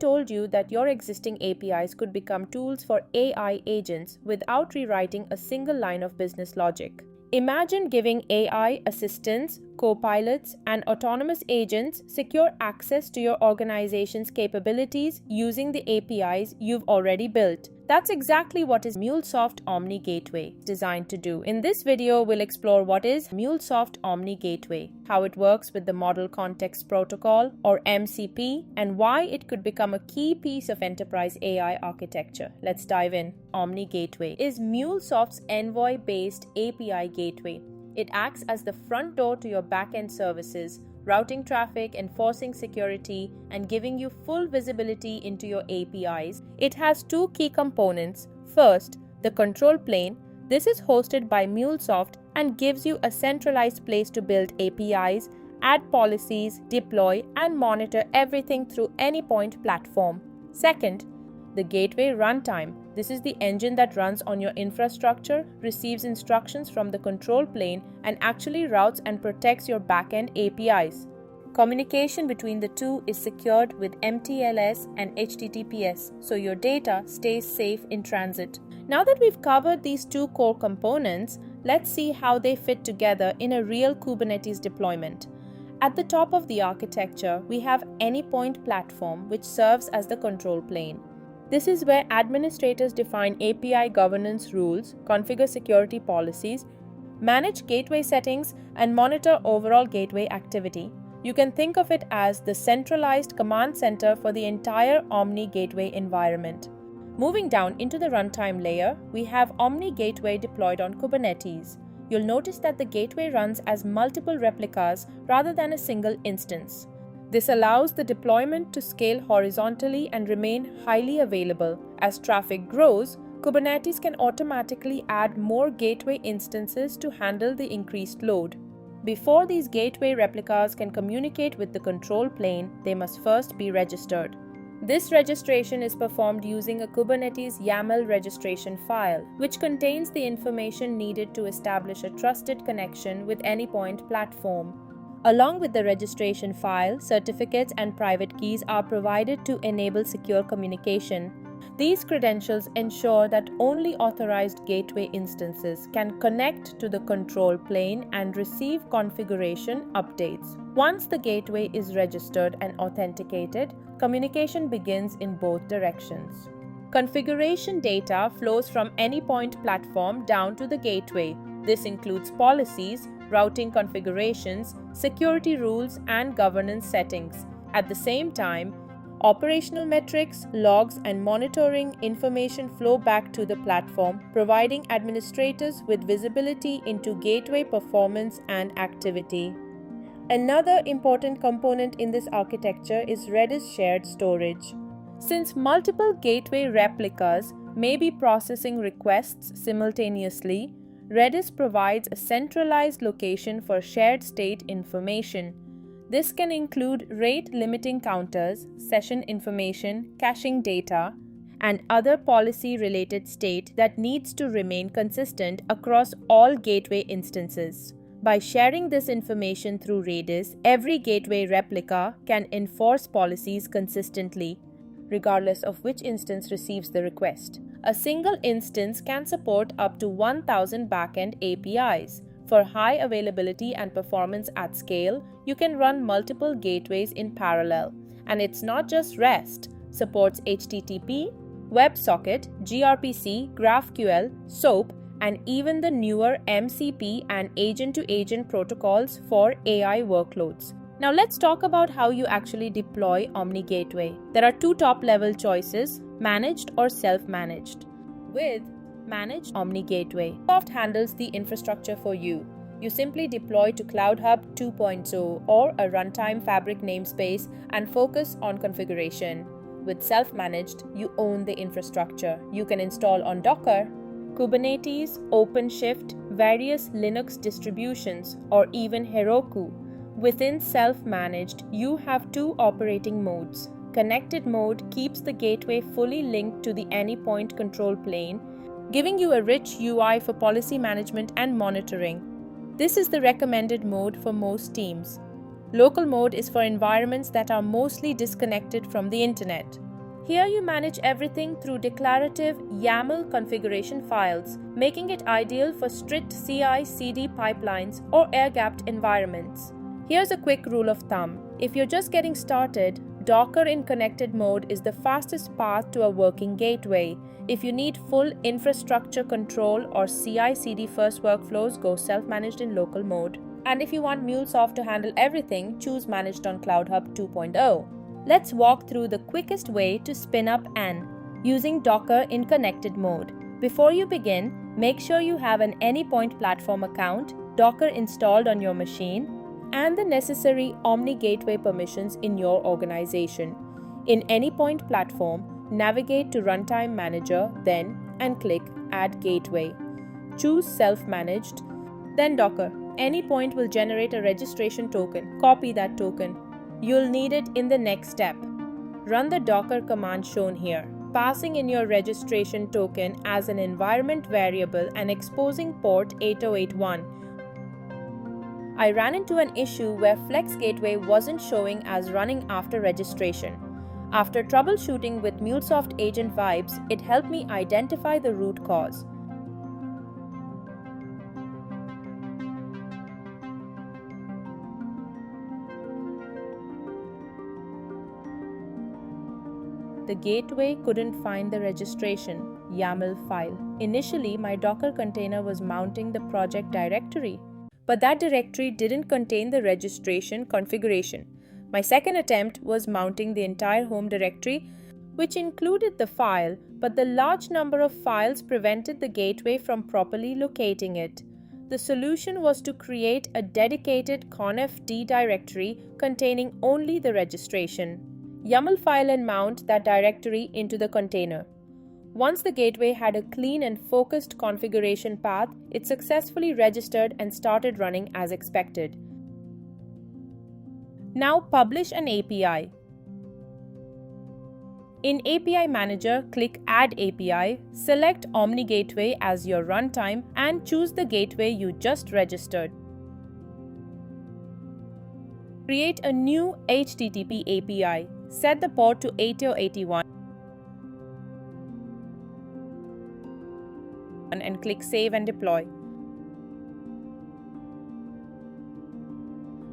told you that your existing APIs could become tools for AI agents without rewriting a single line of business logic. Imagine giving AI assistants, co-pilots, and autonomous agents secure access to your organization's capabilities using the APIs you've already built. That's exactly what is MuleSoft Omni Gateway designed to do. In this video, we'll explore what is MuleSoft Omni Gateway, how it works with the Model Context Protocol or MCP, and why it could become a key piece of enterprise AI architecture. Let's dive in. Omni Gateway is MuleSoft's Envoy-based API gateway. It acts as the front door to your backend services, routing traffic, enforcing security, and giving you full visibility into your APIs. It has two key components. First, the control plane. This is hosted by MuleSoft and gives you a centralized place to build APIs, add policies, deploy, and monitor everything through Anypoint Platform. Second, the gateway runtime. This is the engine that runs on your infrastructure, receives instructions from the control plane, and actually routes and protects your backend APIs. Communication between the two is secured with MTLS and HTTPS, so your data stays safe in transit. Now that we've covered these two core components, let's see how they fit together in a real Kubernetes deployment. At the top of the architecture, we have Anypoint Platform, which serves as the control plane. This is where administrators define API governance rules, configure security policies, manage gateway settings, and monitor overall gateway activity. You can think of it as the centralized command center for the entire Omni Gateway environment. Moving down into the runtime layer, we have Omni Gateway deployed on Kubernetes. You'll notice that the gateway runs as multiple replicas rather than a single instance. This allows the deployment to scale horizontally and remain highly available. As traffic grows, Kubernetes can automatically add more gateway instances to handle the increased load. Before these gateway replicas can communicate with the control plane, they must first be registered. This registration is performed using a Kubernetes YAML registration file, which contains the information needed to establish a trusted connection with Anypoint Platform. Along with the registration file, certificates and private keys are provided to enable secure communication. These credentials ensure that only authorized gateway instances can connect to the control plane and receive configuration updates. Once the gateway is registered and authenticated, communication begins in both directions. Configuration data flows from Anypoint Platform down to the gateway. This includes policies, routing configurations, security rules, and governance settings. At the same time, operational metrics, logs, and monitoring information flow back to the platform, providing administrators with visibility into gateway performance and activity. Another important component in this architecture is Redis shared storage. Since multiple gateway replicas may be processing requests simultaneously, Redis provides a centralized location for shared state information. This can include rate limiting counters, session information, caching data, and other policy-related state that needs to remain consistent across all gateway instances. By sharing this information through Redis, every gateway replica can enforce policies consistently, regardless of which instance receives the request. A single instance can support up to 1,000 backend APIs. For high availability and performance at scale, you can run multiple gateways in parallel. And it's not just REST, supports HTTP, WebSocket, gRPC, GraphQL, SOAP, and even the newer MCP and agent-to-agent protocols for AI workloads. Now let's talk about how you actually deploy Omni Gateway. There are two top-level choices, managed or self-managed. With Managed Omni Gateway, MuleSoft handles the infrastructure for you. You simply deploy to Cloud Hub 2.0 or a Runtime Fabric namespace and focus on configuration. With self-managed, you own the infrastructure. You can install on Docker, Kubernetes, OpenShift, various Linux distributions, or even Heroku. Within self-managed, you have two operating modes. Connected mode keeps the gateway fully linked to the Anypoint control plane, giving you a rich UI for policy management and monitoring. This is the recommended mode for most teams. Local mode is for environments that are mostly disconnected from the internet. Here you manage everything through declarative YAML configuration files, making it ideal for strict CI/CD pipelines or air-gapped environments. Here's a quick rule of thumb. If you're just getting started, Docker in connected mode is the fastest path to a working gateway. If you need full infrastructure control or CI/CD first workflows, go self-managed in local mode. And if you want MuleSoft to handle everything, choose Managed on Cloud Hub 2.0. Let's walk through the quickest way to spin up an using Docker in connected mode. Before you begin, make sure you have an Anypoint Platform account, Docker installed on your machine, and the necessary Omni Gateway permissions in your organization. In Anypoint Platform, navigate to Runtime Manager, then and click Add Gateway. Choose Self-Managed, then Docker. Anypoint will generate a registration token. Copy that token. You'll need it in the next step. Run the Docker command shown here, passing in your registration token as an environment variable and exposing port 8081. I ran into an issue where Flex Gateway wasn't showing as running after registration. After troubleshooting with MuleSoft Agent Vibes, it helped me identify the root cause. The gateway couldn't find the registration YAML file. Initially, my Docker container was mounting the project directory, but that directory didn't contain the registration configuration. My second attempt was mounting the entire home directory, which included the file, but the large number of files prevented the gateway from properly locating it. The solution was to create a dedicated confd directory containing only the registration. YAML file and mount that directory into the container. Once the gateway had a clean and focused configuration path, it successfully registered and started running as expected. Now publish an API. In API Manager, click Add API, select Omni Gateway as your runtime and choose the gateway you just registered. Create a new HTTP API. Set the port to 8081 and click Save and Deploy.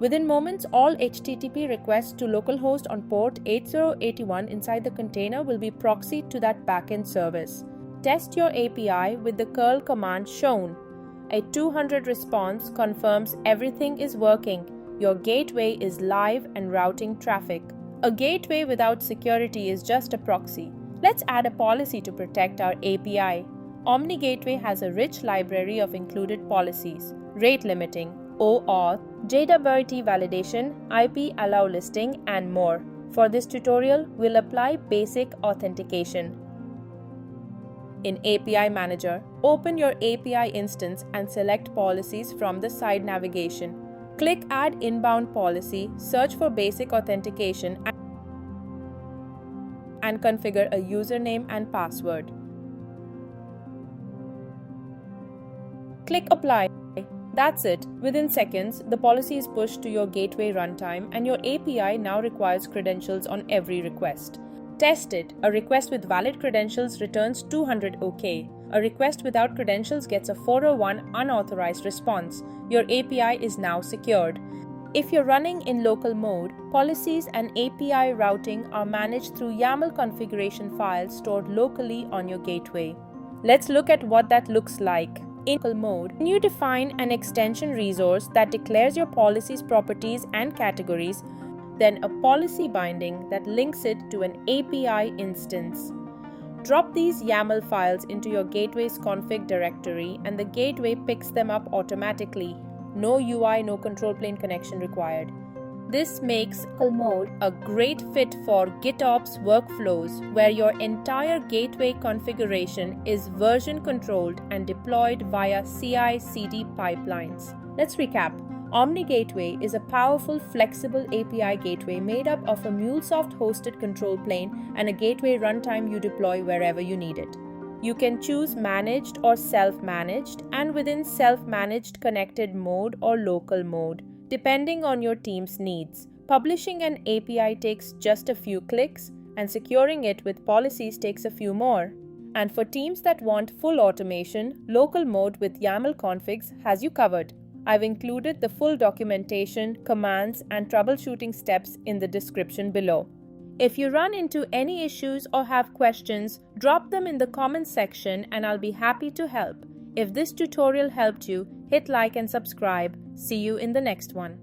Within moments, all HTTP requests to localhost on port 8081 inside the container will be proxied to that backend service. Test your API with the curl command shown. A 200 response confirms everything is working. Your gateway is live and routing traffic. A gateway without security is just a proxy. Let's add a policy to protect our API. Omni Gateway has a rich library of included policies: rate limiting, OAuth, JWT validation, IP allow listing, and more. For this tutorial, we'll apply basic authentication. In API Manager, open your API instance and select policies from the side navigation. Click Add Inbound Policy, search for basic authentication, and configure a username and password. Click Apply. That's it. Within seconds, the policy is pushed to your gateway runtime and your API now requires credentials on every request. Test it. A request with valid credentials returns 200 OK. A request without credentials gets a 401 unauthorized response. Your API is now secured. If you're running in local mode, policies and API routing are managed through YAML configuration files stored locally on your gateway. Let's look at what that looks like. In local mode, you define an extension resource that declares your policy's properties and categories, then a policy binding that links it to an API instance. Drop these YAML files into your gateway's config directory and the gateway picks them up automatically. No UI, no control plane connection required. This makes local mode a great fit for GitOps workflows where your entire gateway configuration is version controlled and deployed via CI/CD pipelines. Let's recap. Omni Gateway is a powerful, flexible API gateway made up of a MuleSoft hosted control plane and a gateway runtime you deploy wherever you need it. You can choose managed or self-managed, and within self-managed connected mode or local mode, depending on your team's needs. Publishing an API takes just a few clicks, and securing it with policies takes a few more. And for teams that want full automation, local mode with YAML configs has you covered. I've included the full documentation, commands, and troubleshooting steps in the description below. If you run into any issues or have questions, drop them in the comments section and I'll be happy to help. If this tutorial helped you, hit like and subscribe. See you in the next one.